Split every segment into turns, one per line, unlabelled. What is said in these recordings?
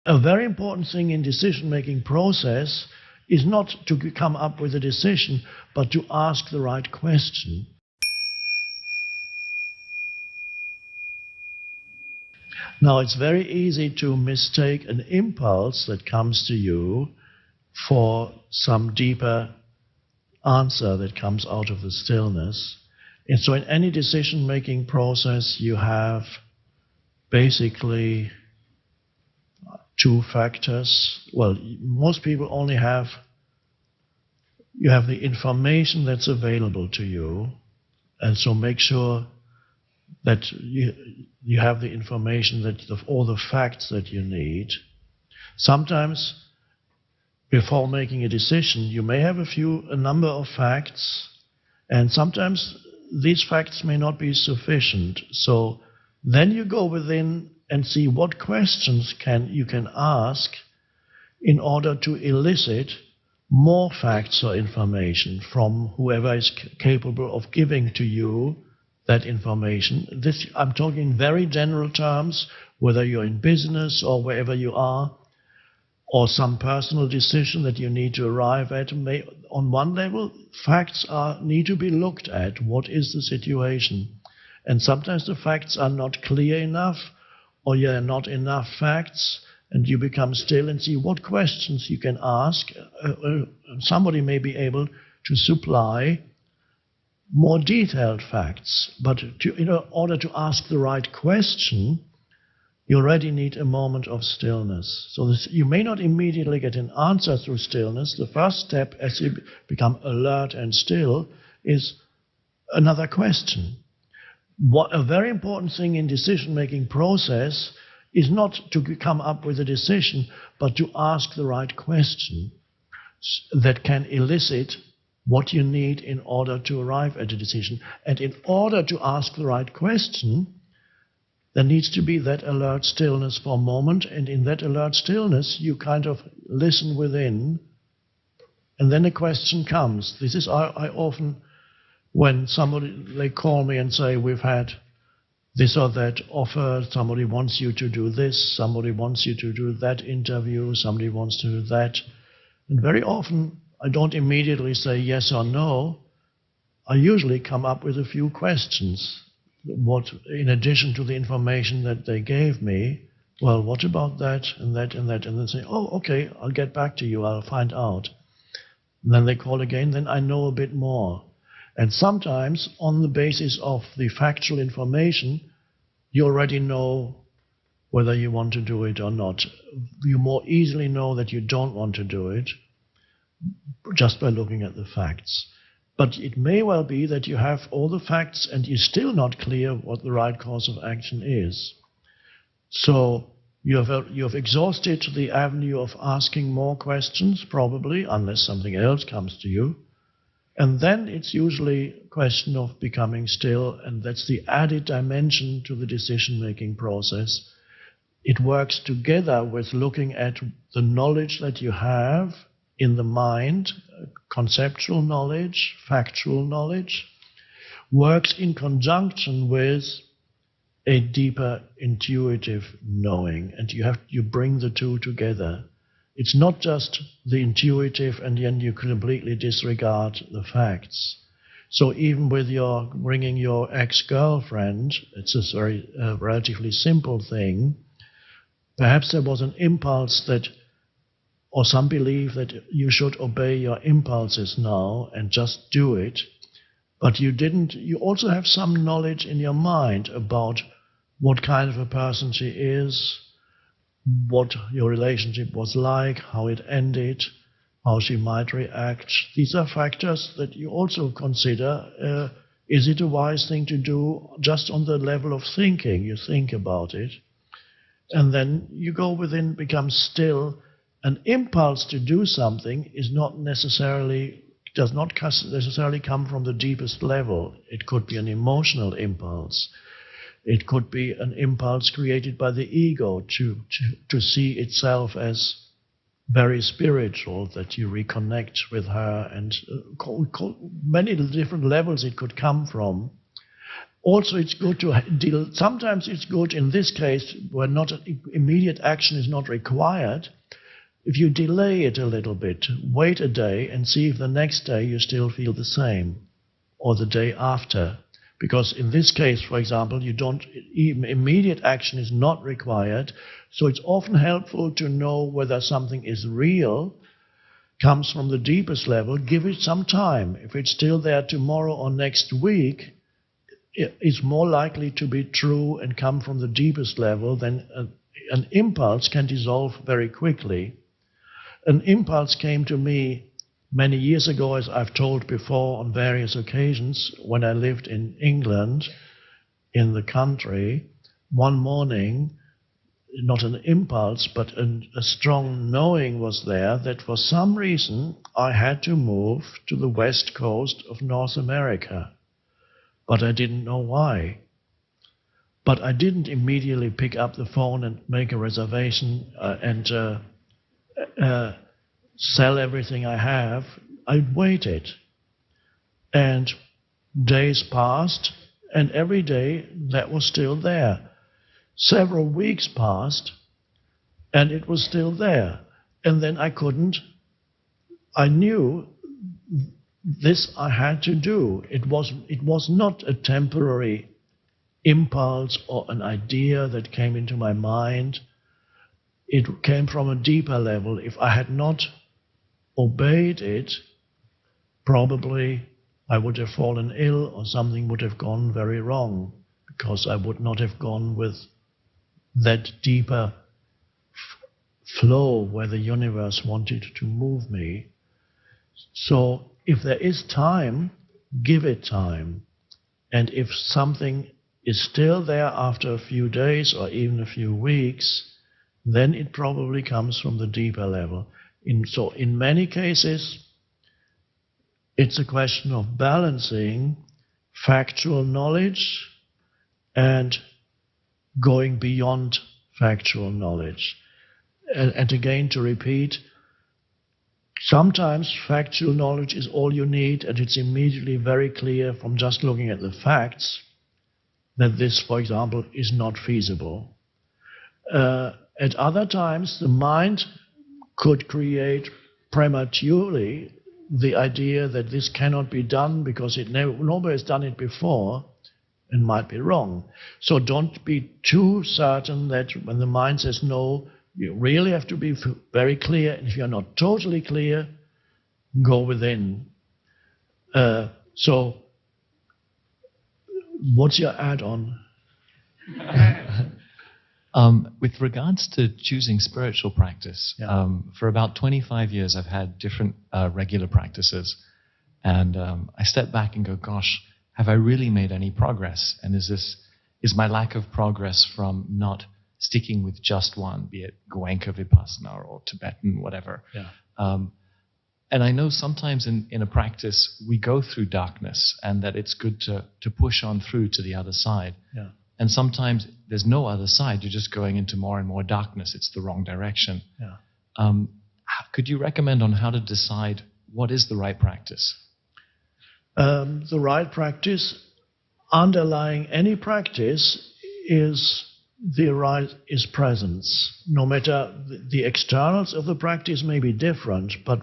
A very important thing in decision-making process is not to come up with a decision, but to ask the right question. Now, it's very easy to mistake an impulse that comes to you for some deeper answer that comes out of the stillness. And so in any decision-making process, you have basically two factors. Well, most people only have, you have the information that's available to you, and so make sure that you have the information, that all the facts that you need. Sometimes, before making a decision, you may have a number of facts, and sometimes these facts may not be sufficient. So then you go within and see what questions you can ask in order to elicit more facts or information from whoever is capable of giving to you that information. This, I'm talking in very general terms, whether you're in business or wherever you are, or some personal decision that you need to arrive at. On one level, facts need to be looked at. What is the situation? And sometimes the facts are not clear enough, or there are not enough facts, and you become still and see what questions you can ask. Somebody may be able to supply more detailed facts, but in order to ask the right question, you already need a moment of stillness. So you may not immediately get an answer through stillness. The first step, as you become alert and still, is another question. A very important thing in decision-making process is not to come up with a decision, but to ask the right question that can elicit what you need in order to arrive at a decision. And in order to ask the right question, there needs to be that alert stillness for a moment, and in that alert stillness, you kind of listen within, and then a question comes. This is, I often, when they call me and say, we've had this or that offer, somebody wants you to do this, somebody wants you to do that interview, somebody wants to do that. And very often, I don't immediately say yes or no. I usually come up with a few questions. What, in addition to the information that they gave me, well, what about that and that and that? And then say, oh, okay, I'll get back to you, I'll find out. And then they call again, then I know a bit more. And sometimes, on the basis of the factual information, you already know whether you want to do it or not. You more easily know that you don't want to do it just by looking at the facts. But it may well be that you have all the facts and you're still not clear what the right course of action is. So you have exhausted the avenue of asking more questions, probably, unless something else comes to you. And then it's usually a question of becoming still, and that's the added dimension to the decision-making process. It works together with looking at the knowledge that you have in the mind, conceptual knowledge, factual knowledge, works in conjunction with a deeper intuitive knowing, and you bring the two together. It's not just the intuitive and then you completely disregard the facts. So even with bringing your ex-girlfriend, it's a very relatively simple thing. Perhaps there was an impulse or some belief that you should obey your impulses now and just do it, but you didn't. You also have some knowledge in your mind about what kind of a person she is, what your relationship was like, how it ended, how she might react. These are factors that you also consider. Is it a wise thing to do just on the level of thinking? You think about it, and then you go within, become still. An impulse to do something does not necessarily come from the deepest level. It could be an emotional impulse. It could be an impulse created by the ego to see itself as very spiritual, that you reconnect with her, and many different levels it could come from. Also, it's good to deal. Sometimes it's good in this case where not immediate action is not required. If you delay it a little bit, wait a day and see if the next day you still feel the same, or the day after. Because in this case, for example, even immediate action is not required. So it's often helpful to know whether something is real, comes from the deepest level. Give it some time. If it's still there tomorrow or next week, it's more likely to be true and come from the deepest level than an impulse can dissolve very quickly. An impulse came to me many years ago, as I've told before on various occasions, when I lived in England, in the country. One morning, not an impulse, but a strong knowing was there that for some reason I had to move to the west coast of North America. But I didn't know why. But I didn't immediately pick up the phone and make a reservation and sell everything I have. I waited. And days passed, and every day that was still there. Several weeks passed, and it was still there. And then I knew this I had to do. It was not a temporary impulse or an idea that came into my mind. It came from a deeper level. If I had not obeyed it, probably I would have fallen ill or something would have gone very wrong, because I would not have gone with that deeper flow where the universe wanted to move me. So if there is time, give it time. And if something is still there after a few days or even a few weeks, then it probably comes from the deeper level. So in many cases, it's a question of balancing factual knowledge and going beyond factual knowledge. And again, to repeat, sometimes factual knowledge is all you need, and it's immediately very clear from just looking at the facts that this, for example, is not feasible. At other times, the mind could create prematurely the idea that this cannot be done because nobody has done it before and might be wrong. So don't be too certain that when the mind says no, you really have to be very clear. And if you're not totally clear, go within. So what's your add-on?
With regards to choosing spiritual practice, for about 25 years I've had different regular practices, and I step back and go, gosh, have I really made any progress? And is my lack of progress from not sticking with just one, be it Goenka Vipassana or Tibetan, whatever? And I know sometimes in a practice we go through darkness, and that it's good to push on through to the other side. And sometimes there's no other side. You're just going into more and more darkness. It's the wrong direction. Could you recommend on how to decide what is the right practice?
The right practice, underlying any practice, is presence. No matter the externals of the practice may be different, but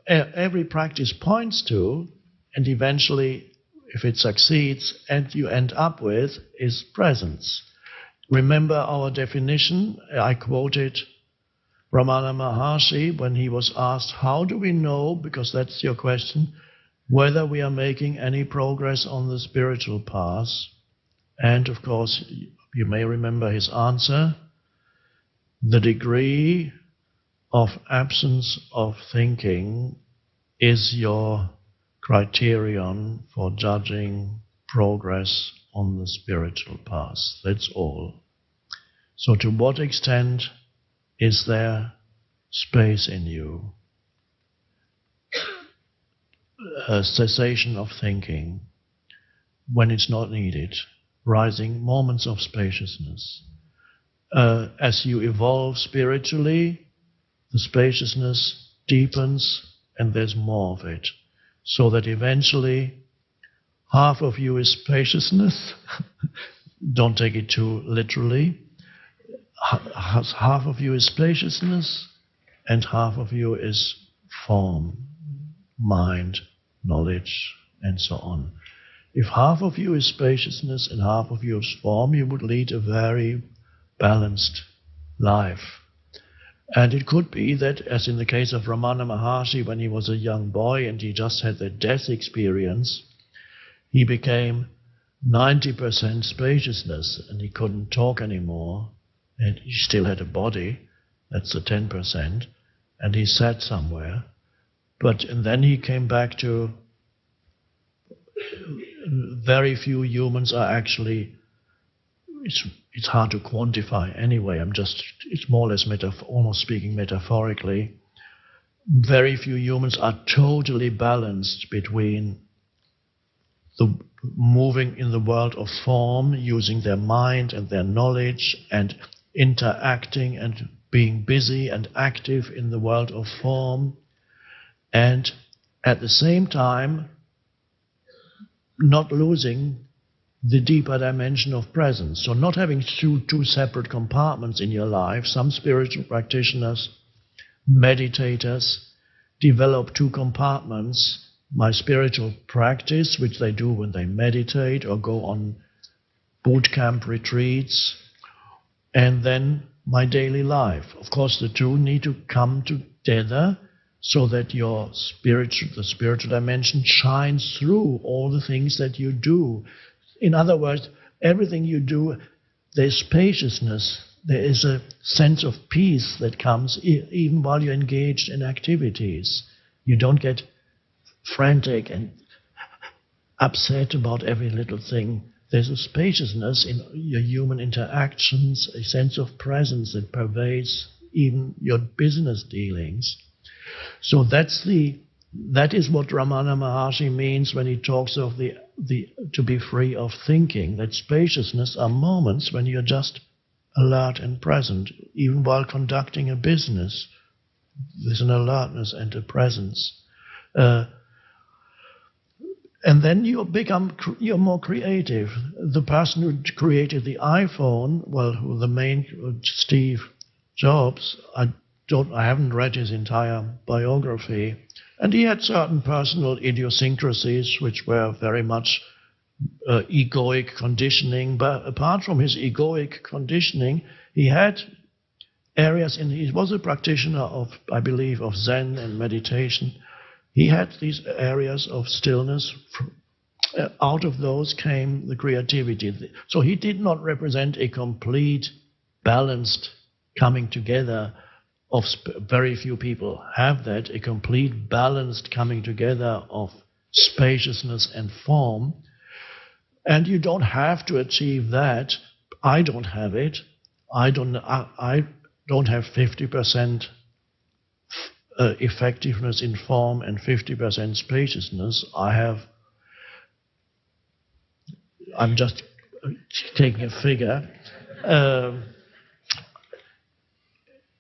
every practice points to, and eventually, if it succeeds, and you end up with, is presence. Remember our definition? I quoted Ramana Maharshi when he was asked, how do we know, because that's your question, whether we are making any progress on the spiritual path? And of course, you may remember his answer: the degree of absence of thinking is your criterion for judging progress on the spiritual path. That's all. So to what extent is there space in you? A cessation of thinking when it's not needed, rising moments of spaciousness. As you evolve spiritually, the spaciousness deepens and there's more of it. So that eventually, half of you is spaciousness. Don't take it too literally. Half of you is spaciousness, and half of you is form, mind, knowledge, and so on. If half of you is spaciousness and half of you is form, you would lead a very balanced life. And it could be that, as in the case of Ramana Maharshi, when he was a young boy and he just had the death experience, he became 90% spaciousness and he couldn't talk anymore. And he still had a body, that's the 10%, and he sat somewhere. And then he came back to very few humans are actually, it's hard to quantify anyway, it's more or less almost speaking metaphorically. Very few humans are totally balanced between the moving in the world of form, using their mind and their knowledge, and interacting and being busy and active in the world of form, and at the same time not losing the deeper dimension of presence. So not having two separate compartments in your life. Some spiritual practitioners, meditators, develop two compartments. My spiritual practice, which they do when they meditate or go on boot camp retreats, and then my daily life. Of course, the two need to come together so that the spiritual dimension shines through all the things that you do. In other words, everything you do, there's spaciousness, there is a sense of peace that comes even while you're engaged in activities. You don't get frantic and upset about every little thing. There's a spaciousness in your human interactions, a sense of presence that pervades even your business dealings. So that is what Ramana Maharshi means when he talks of the to be free of thinking. That spaciousness are moments when you're just alert and present, even while conducting a business. There's an alertness and a presence. And then you're more creative. The person who created the iPhone, the main Steve Jobs, I haven't read his entire biography, and he had certain personal idiosyncrasies which were very much egoic conditioning. But apart from his egoic conditioning, he had areas he was a practitioner of, I believe, of Zen and meditation. He had these areas of stillness. Out of those came the creativity. So he did not represent a complete, balanced coming together of very few people have that, a complete, balanced coming together of spaciousness and form. And you don't have to achieve that. I don't have it. I don't have 50% effectiveness in form and 50% spaciousness. I'm just taking a figure,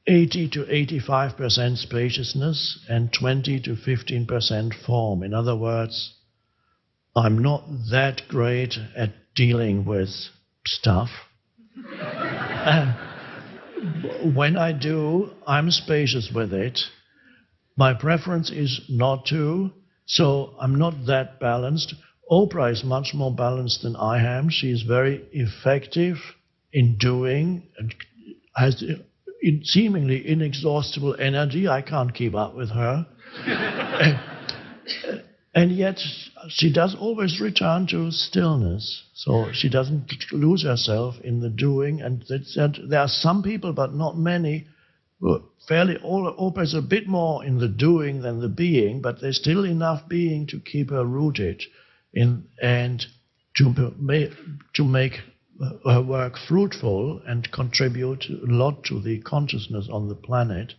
80 to 85% spaciousness and 20 to 15% form. In other words, I'm not that great at dealing with stuff. When I do, I'm spacious with it. My preference is not to, so I'm not that balanced. Oprah is much more balanced than I am. She is very effective in doing and has seemingly inexhaustible energy. I can't keep up with her. And yet she does always return to stillness. So she doesn't lose herself in the doing. And there are some people, but not many, who Oprah is a bit more in the doing than the being, but there's still enough being to keep her rooted in and to make her work fruitful and contribute a lot to the consciousness on the planet.